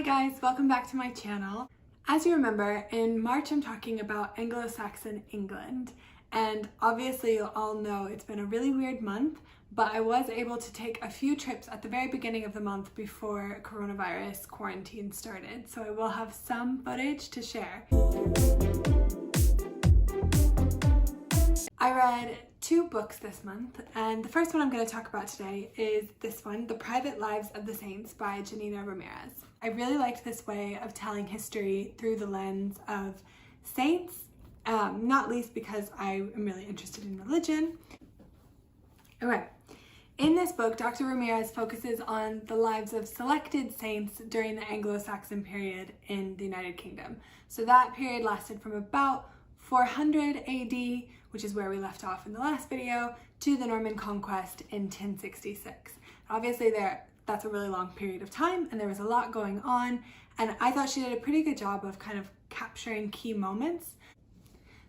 Hi guys, welcome back to my channel. As you remember, in March I'm talking about Anglo-Saxon England, and obviously you'll all know it's been a really weird month, but I was able to take a few trips at the very beginning of the month before coronavirus quarantine started, so I will have some footage to share. I read 2 books this month, and the first one I'm going to talk about today is this one, The Private Lives of the Saints by Janina Ramírez. I really liked this way of telling history through the lens of saints, not least because I am really interested in religion. Okay, in this book, Dr. Ramírez focuses on the lives of selected saints during the Anglo-Saxon period in the United Kingdom. So that period lasted from about 400 AD, which is where we left off in the last video, to the Norman conquest in 1066. Obviously that's a really long period of time and there was a lot going on, and I thought she did a pretty good job of kind of capturing key moments.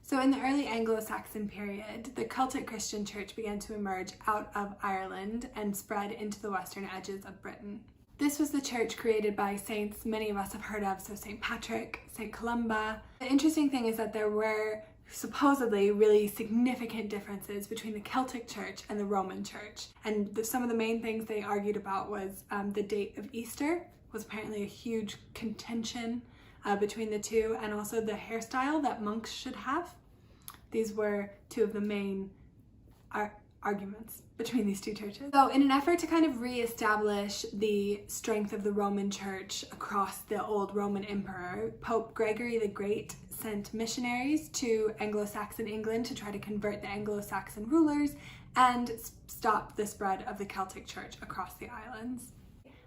So in the early Anglo-Saxon period, the Celtic Christian church began to emerge out of Ireland and spread into the western edges of Britain. This was the church created by saints many of us have heard of, so St. Patrick, St. Columba. The interesting thing is that there were supposedly really significant differences between the Celtic church and the Roman church. And some of the main things they argued about was the date of Easter was apparently a huge contention between the two, and also the hairstyle that monks should have. These were 2 of the main arguments between these 2 churches. So in an effort to kind of re-establish the strength of the Roman church across the old Roman emperor, Pope Gregory the Great sent missionaries to Anglo-Saxon England to try to convert the Anglo-Saxon rulers and stop the spread of the Celtic church across the islands.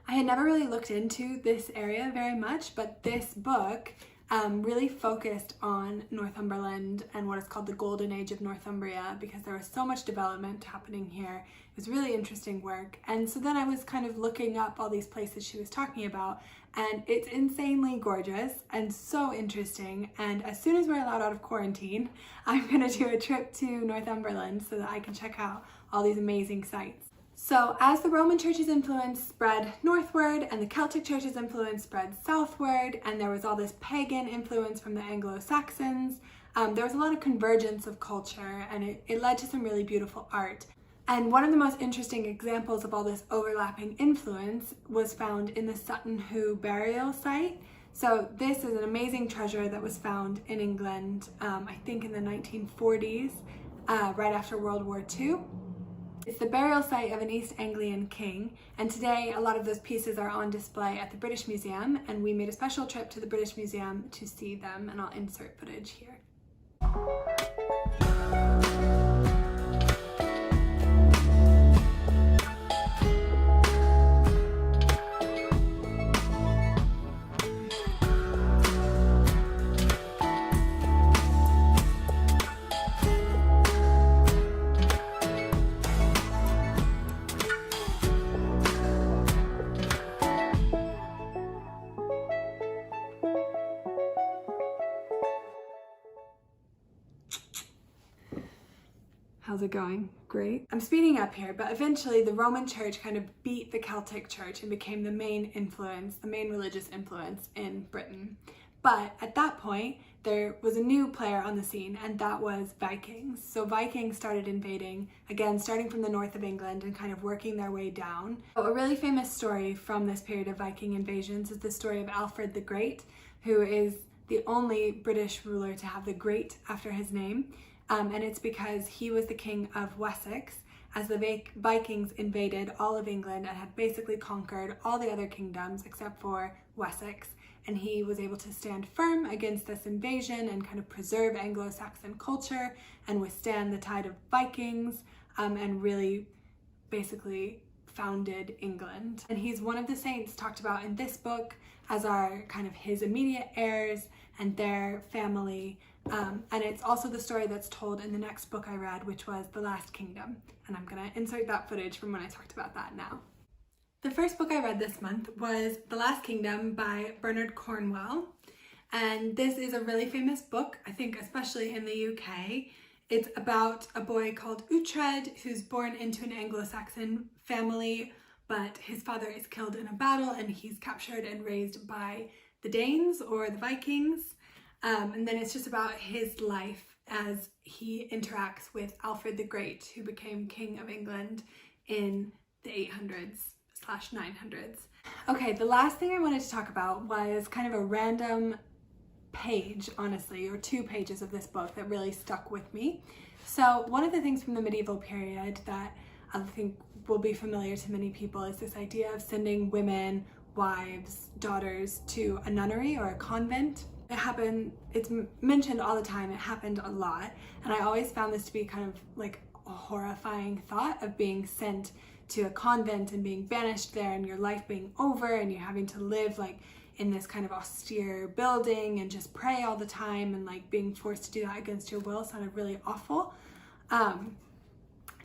I had never really looked into this area very much, but this book really focused on Northumberland and what is called the Golden Age of Northumbria, because there was so much development happening here. It was really interesting work. And so then I was kind of looking up all these places she was talking about, and it's insanely gorgeous and so interesting. And as soon as we're allowed out of quarantine, I'm gonna do a trip to Northumberland so that I can check out all these amazing sites. So as the Roman church's influence spread northward and the Celtic church's influence spread southward, and there was all this pagan influence from the Anglo-Saxons, there was a lot of convergence of culture, and it led to some really beautiful art. And one of the most interesting examples of all this overlapping influence was found in the Sutton Hoo burial site. So this is an amazing treasure that was found in England, I think in the 1940s, right after World War II. It's the burial site of an East Anglian king, and today a lot of those pieces are on display at the British Museum, and we made a special trip to the British Museum to see them, and I'll insert footage here. How's it going? Great. I'm speeding up here, but eventually the Roman church kind of beat the Celtic church and became the main influence, the main religious influence in Britain. But at that point, there was a new player on the scene, and that was Vikings. So Vikings started invading, again, starting from the north of England and kind of working their way down. A really famous story from this period of Viking invasions is the story of Alfred the Great, who is the only British ruler to have the Great after his name. And it's because he was the king of Wessex as the Vikings invaded all of England and had basically conquered all the other kingdoms except for Wessex. And he was able to stand firm against this invasion and kind of preserve Anglo-Saxon culture and withstand the tide of Vikings, and really basically founded England. And he's one of the saints talked about in this book as our kind of his immediate heirs and their family. And it's also the story that's told in the next book I read, which was The Last Kingdom. And I'm gonna insert that footage from when I talked about that now. The first book I read this month was The Last Kingdom by Bernard Cornwell. And this is a really famous book, I think especially in the UK. It's about a boy called Uhtred who's born into an Anglo-Saxon family, but his father is killed in a battle and he's captured and raised by the Danes or the Vikings. And then it's just about his life as he interacts with Alfred the Great, who became King of England in the 800s/900s. Okay, the last thing I wanted to talk about was kind of a random page, honestly, or 2 pages of this book that really stuck with me. So one of the things from the medieval period that I think will be familiar to many people is this idea of sending women, wives, daughters to a nunnery or a convent. It's mentioned all the time, it happened a lot, and I always found this to be kind of like a horrifying thought of being sent to a convent and being banished there and your life being over and you're having to live like in this kind of austere building and just pray all the time, and like being forced to do that against your will sounded really awful.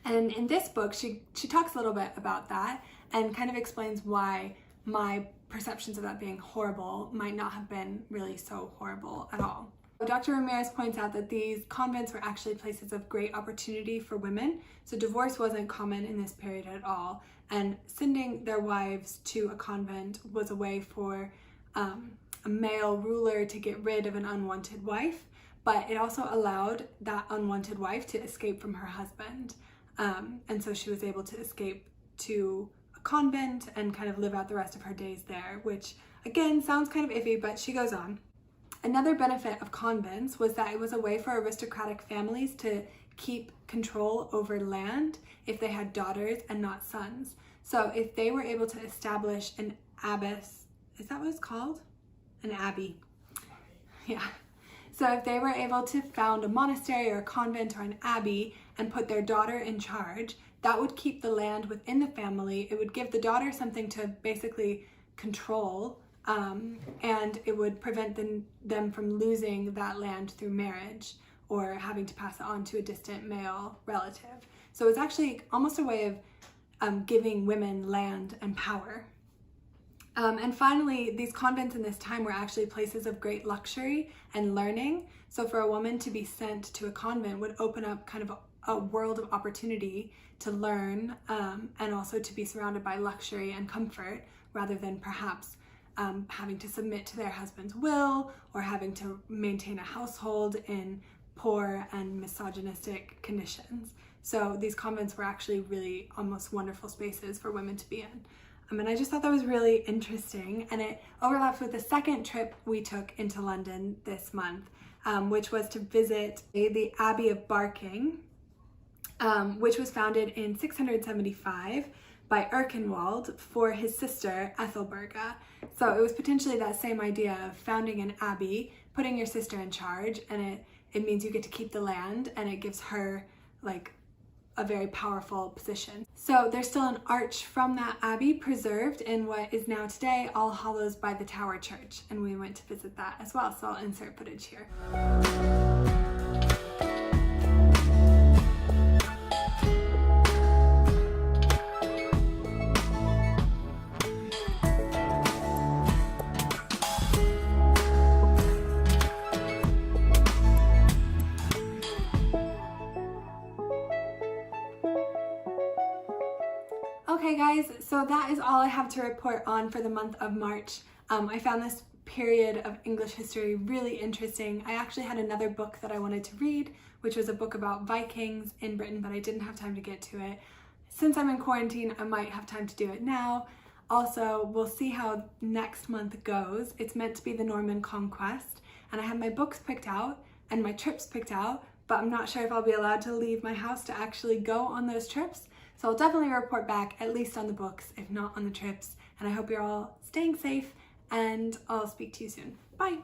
And in this book, she talks a little bit about that and kind of explains why my perceptions of that being horrible might not have been really so horrible at all. Dr. Ramírez points out that these convents were actually places of great opportunity for women, so divorce wasn't common in this period at all, and sending their wives to a convent was a way for a male ruler to get rid of an unwanted wife, but it also allowed that unwanted wife to escape from her husband. And so she was able to escape to a convent and kind of live out the rest of her days there, which again sounds kind of iffy, but she goes on. Another benefit of convents was that it was a way for aristocratic families to keep control over land if they had daughters and not sons. So if they were able to establish an abbess, is that what it's called? An abbey. Yeah. So if they were able to found a monastery or a convent or an abbey and put their daughter in charge, that would keep the land within the family. It would give the daughter something to basically control, and it would prevent them from losing that land through marriage or having to pass it on to a distant male relative. So it's actually almost a way of giving women land and power. And finally, these convents in this time were actually places of great luxury and learning. So for a woman to be sent to a convent would open up kind of a world of opportunity to learn, and also to be surrounded by luxury and comfort rather than perhaps having to submit to their husband's will or having to maintain a household in poor and misogynistic conditions. So these convents were actually really almost wonderful spaces for women to be in. And I just thought that was really interesting, and it overlaps with the second trip we took into London this month, which was to visit the Abbey of Barking, which was founded in 675 by Erkenwald for his sister Ethelberga. So it was potentially that same idea of founding an abbey, putting your sister in charge, and it means you get to keep the land, and it gives her like a very powerful position. So there's still an arch from that abbey preserved in what is now today All Hallows by the Tower Church, and we went to visit that as well, so I'll insert footage here. Okay guys, so that is all I have to report on for the month of March. I found this period of English history really interesting. I actually had another book that I wanted to read, which was a book about Vikings in Britain, but I didn't have time to get to it. Since I'm in quarantine, I might have time to do it now. Also, we'll see how next month goes. It's meant to be the Norman Conquest, and I have my books picked out and my trips picked out, but I'm not sure if I'll be allowed to leave my house to actually go on those trips. So I'll definitely report back, at least on the books, if not on the trips. And I hope you're all staying safe, and I'll speak to you soon. Bye!